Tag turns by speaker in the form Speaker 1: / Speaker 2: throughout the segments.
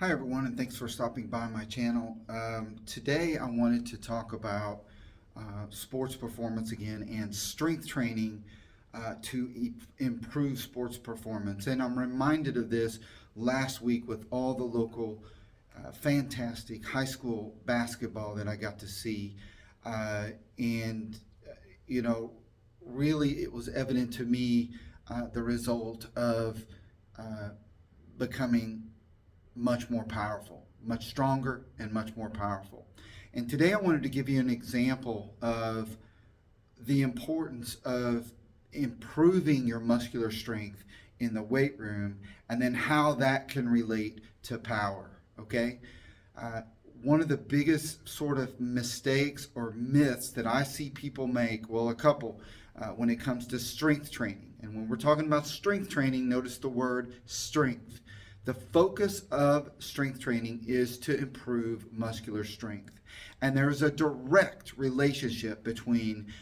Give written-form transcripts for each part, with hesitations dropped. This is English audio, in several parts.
Speaker 1: Hi everyone, and thanks for stopping by my channel. Today I wanted to talk about sports performance again and strength training to improve sports performance. And I'm reminded of this last week with all the local fantastic high school basketball that I got to see. And, you know, really it was evident to me the result of becoming much more powerful, much stronger, and much more powerful. And today I wanted to give you an example of the importance of improving your muscular strength in the weight room and then how that can relate to power. Okay? Uh, One of the biggest sort of mistakes or myths that I see people make, well, a couple, when it comes to strength training. And when we're talking about strength training, notice the word strength. The focus of strength training is to improve muscular strength. And there's a direct relationship between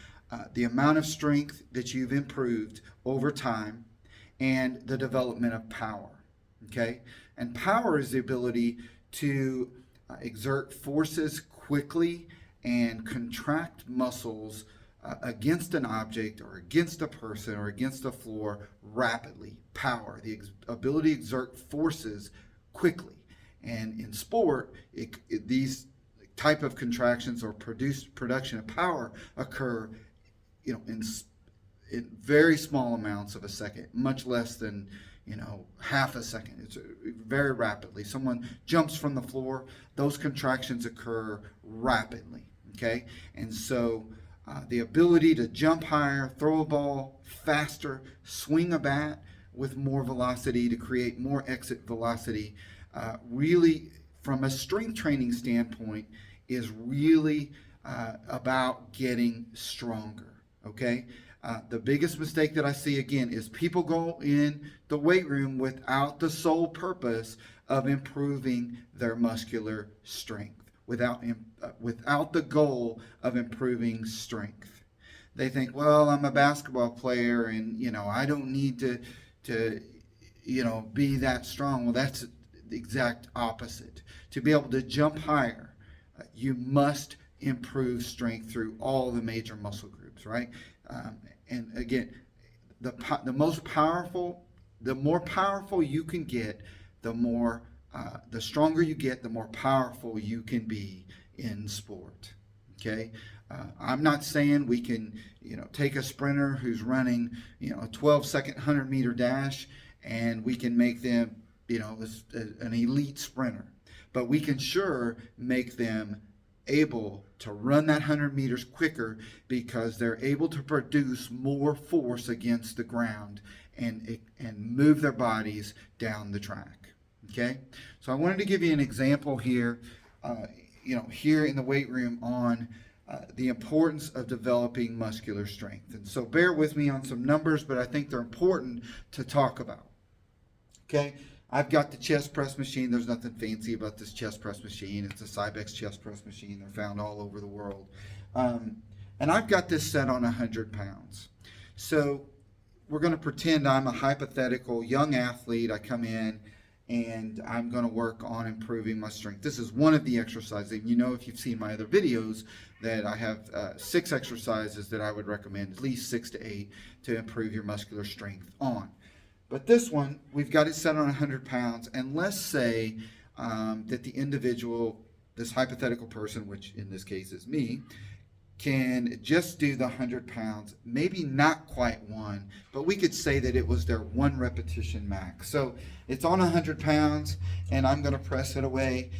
Speaker 1: the amount of strength that you've improved over time and the development of power. Okay? And power is the ability to exert forces quickly and contract muscles against an object or against a person or against a floor rapidly. Power, the ability to exert forces quickly. And in sport, these type of contractions or production of power occur, in very small amounts of a second, much less than half a second. It's very rapidly. Someone jumps from the floor, those contractions occur rapidly. Okay, and so the ability to jump higher, throw a ball faster, swing a bat with more velocity to create more exit velocity, really, from a strength training standpoint, is really about getting stronger. Okay? The biggest mistake that I see again is people go in the weight room without the sole purpose of improving their muscular strength, without the goal of improving strength. They think, well, I'm a basketball player and I don't need to be that strong. Well, that's the exact opposite. To be able to jump higher, you must improve strength through all the major muscle groups, right? And again, the more powerful you can get, the stronger you get, the more powerful you can be in sport. Okay, I'm not saying we can, take a sprinter who's running, a 12-second 100-meter dash, and we can make them, an elite sprinter. But we can sure make them able to run that 100 meters quicker because they're able to produce more force against the ground and move their bodies down the track. Okay, so I wanted to give you an example here, here in the weight room on the importance of developing muscular strength. And so bear with me on some numbers, but I think they're important to talk about. Okay, I've got the chest press machine. There's nothing fancy about this chest press machine. It's a Cybex chest press machine. They're found all over the world. And I've got this set on 100 pounds. So we're going to pretend I'm a hypothetical young athlete. I come in and I'm going to work on improving my strength. This is one of the exercises. If you've seen my other videos, that I have 6 exercises that I would recommend, at least 6 to 8, to improve your muscular strength on. But this one, we've got it set on 100 pounds, and let's say that the individual, this hypothetical person, which in this case is me, can just do the 100 pounds, maybe not quite one, but we could say that it was their 1 repetition max. So it's on 100 pounds, and I'm going to press it away.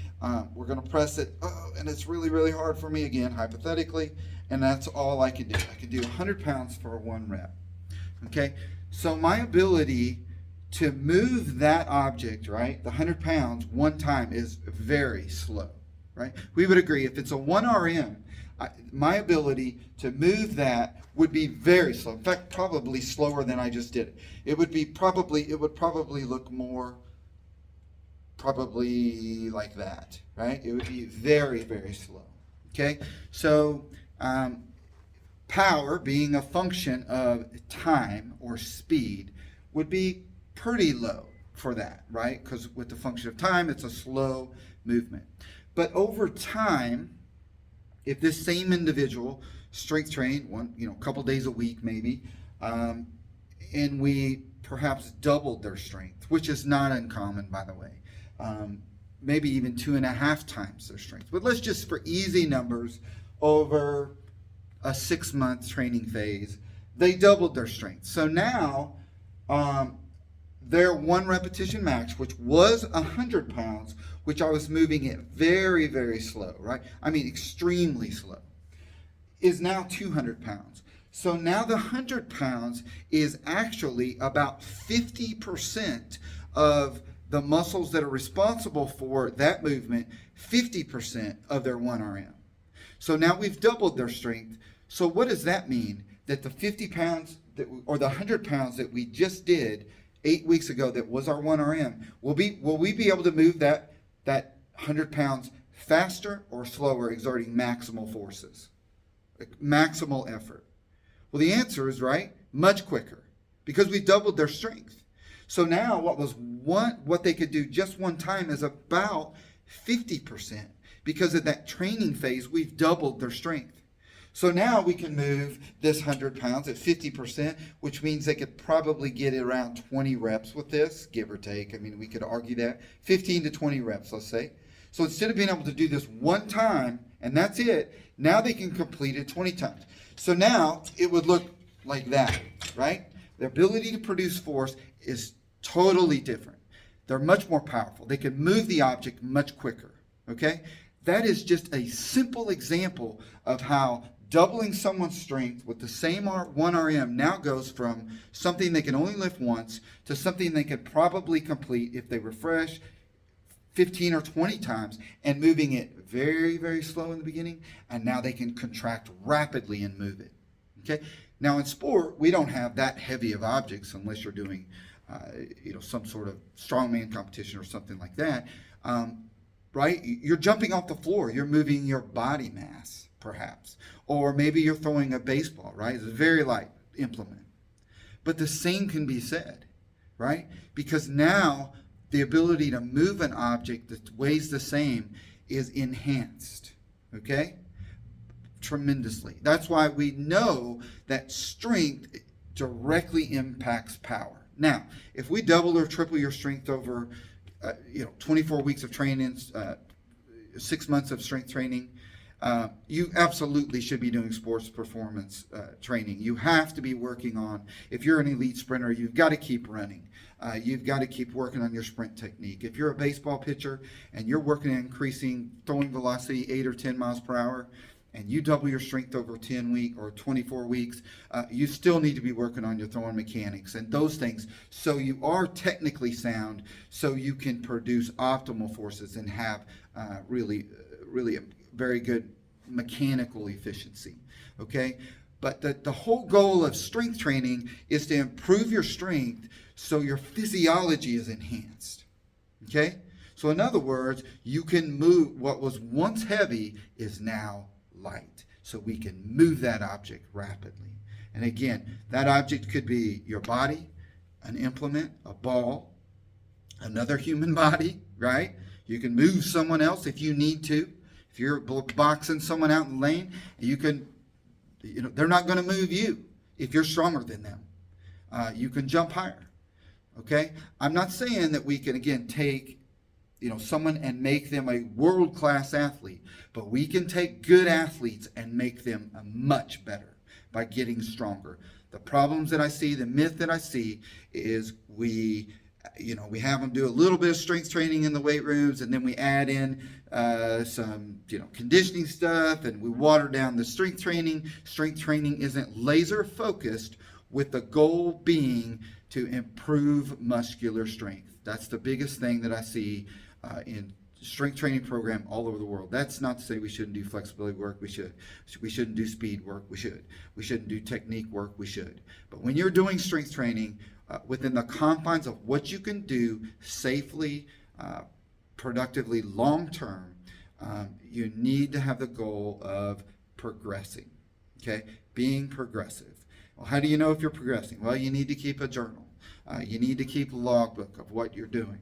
Speaker 1: We're going to press it, and it's really, really hard for me again, hypothetically, and that's all I can do. I can do 100 pounds for 1 rep. Okay, so my ability to move that object, right, the 100 pounds, 1 time is very slow, right? We would agree if it's a 1 RM, my ability to move that would be very slow. In fact, probably slower than I just did it. It would probably look more like that, right? It would be very, very slow. Okay, so power, being a function of time or speed, would be pretty low, for that, right? Because with the function of time, it's a slow movement. But over time, if this same individual strength trained a couple days a week maybe, and we perhaps doubled their strength, which is not uncommon, by the way, maybe even 2.5 times their strength. But let's just, for easy numbers, over a 6-month training phase, they doubled their strength. So now their 1 repetition max, which was 100 pounds, which I was moving it very, very slow, right? I mean, extremely slow, is now 200 pounds. So now the 100 pounds is actually about 50% of the muscles that are responsible for that movement, 50% of their 1RM. So now we've doubled their strength. So what does that mean? That the 50 pounds or the 100 pounds that we just did 8 weeks ago, that was our 1RM, will we be able to move that 100 pounds faster or slower, exerting maximal forces, maximal effort? Well, the answer is much quicker, because we doubled their strength. So now what they could do just one time is about 50%, because of that training phase, we've doubled their strength. So now we can move this 100 pounds at 50%, which means they could probably get around 20 reps with this, give or take. I mean, we could argue that. 15 to 20 reps, let's say. So instead of being able to do this one time, and that's it, now they can complete it 20 times. So now it would look like that, right? The ability to produce force is totally different. They're much more powerful. They can move the object much quicker, okay? That is just a simple example of how doubling someone's strength with the same 1RM now goes from something they can only lift once to something they could probably complete, if they refresh, 15 or 20 times, and moving it very, very slow in the beginning, and now they can contract rapidly and move it. Okay. Now in sport, we don't have that heavy of objects unless you're doing, some sort of strongman competition or something like that. Right? You're jumping off the floor. You're moving your body mass, perhaps, or maybe you're throwing a baseball. Right? It's a very light implement, but the same can be said, right? Because now the ability to move an object that weighs the same is enhanced, okay? Tremendously. That's why we know that strength directly impacts power. Now, if we double or triple your strength over 24 weeks of training, 6 months of strength training, you absolutely should be doing sports performance training. You have to be working on, if you're an elite sprinter, you've got to keep running. You've got to keep working on your sprint technique. If you're a baseball pitcher and you're working on increasing throwing velocity 8 or 10 miles per hour, and you double your strength over 10 weeks or 24 weeks, you still need to be working on your throwing mechanics and those things, so you are technically sound, so you can produce optimal forces and have really a very good mechanical efficiency. Okay? But the whole goal of strength training is to improve your strength so your physiology is enhanced. Okay? So in other words, you can move what was once heavy is now light. So we can move that object rapidly. And again, that object could be your body, an implement, a ball, another human body, right? You can move someone else if you need to. If you're boxing someone out in the lane, you can, they're not going to move you if you're stronger than them. You can jump higher. Okay? I'm not saying that we can, again, take someone and make them a world-class athlete, but we can take good athletes and make them much better by getting stronger. The problems that I see, the myth that I see is we have them do a little bit of strength training in the weight rooms, and then we add in some, conditioning stuff, and we water down the strength training. Strength training isn't laser focused with the goal being to improve muscular strength. That's the biggest thing that I see in strength training program all over the world. That's not to say we shouldn't do flexibility work. We should. We shouldn't do speed work. We should. We shouldn't do technique work. We should. But when you're doing strength training within the confines of what you can do safely, productively, long term, you need to have the goal of progressing. Okay, being progressive. Well, how do you know if you're progressing? Well, you need to keep a journal. You need to keep a logbook of what you're doing.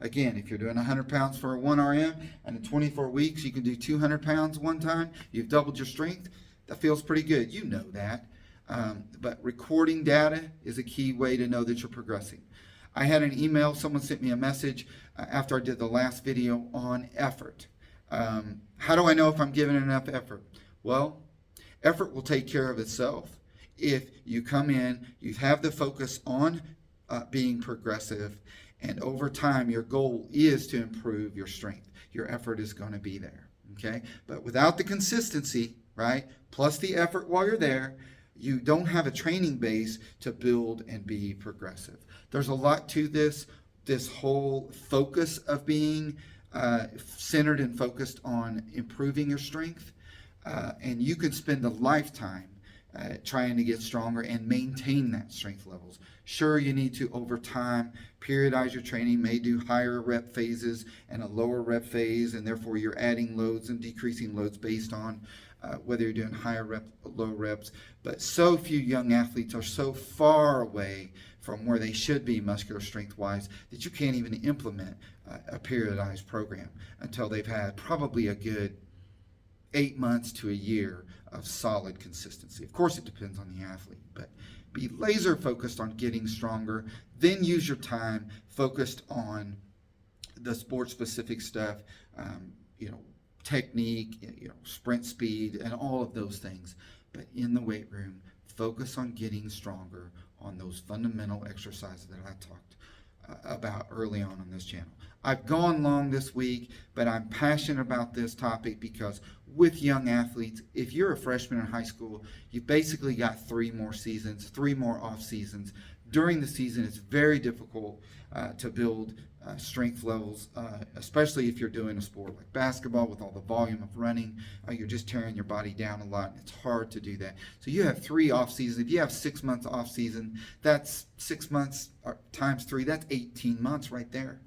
Speaker 1: Again, if you're doing 100 pounds for a 1RM and in 24 weeks you can do 200 pounds one time, you've doubled your strength. That feels pretty good. You know that. But recording data is a key way to know that you're progressing. I had an email, someone sent me a message after I did the last video on effort. How do I know if I'm giving enough effort? Well, effort will take care of itself. If you come in, you have the focus on being progressive, and over time your goal is to improve your strength. Your effort is going to be there, okay? But without the consistency, right, plus the effort while you're there, you don't have a training base to build and be progressive. There's a lot to this whole focus of being centered and focused on improving your strength. And you can spend a lifetime trying to get stronger and maintain that strength levels. Sure, you need to, over time, periodize your training, may do higher rep phases and a lower rep phase, and therefore you're adding loads and decreasing loads based on whether you're doing higher rep, low reps. But so few young athletes are so far away from where they should be muscular strength wise that you can't even implement a periodized program until they've had probably a good 8 months to a year of solid consistency. Of course, it depends on the athlete, but be laser focused on getting stronger. Then use your time focused on the sport specific stuff, technique, sprint speed, and all of those things. But in the weight room, focus on getting stronger on those fundamental exercises that I talked about early on this channel. I've gone long this week, but I'm passionate about this topic because with young athletes, if you're a freshman in high school, you've basically got 3 more seasons, 3 more off seasons. During the season, it's very difficult to build strength levels, especially if you're doing a sport like basketball with all the volume of running. You're just tearing your body down a lot, and it's hard to do that. So you have 3 off seasons. If you have 6 months off season, that's 6 months times 3. That's 18 months right there.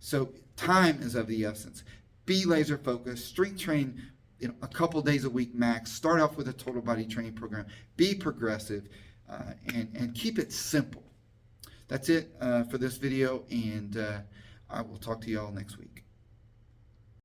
Speaker 1: So time is of the essence. Be laser focused. Strength train, a couple days a week max. Start off with a total body training program. Be progressive, and keep it simple. That's it for this video, and I will talk to you all next week.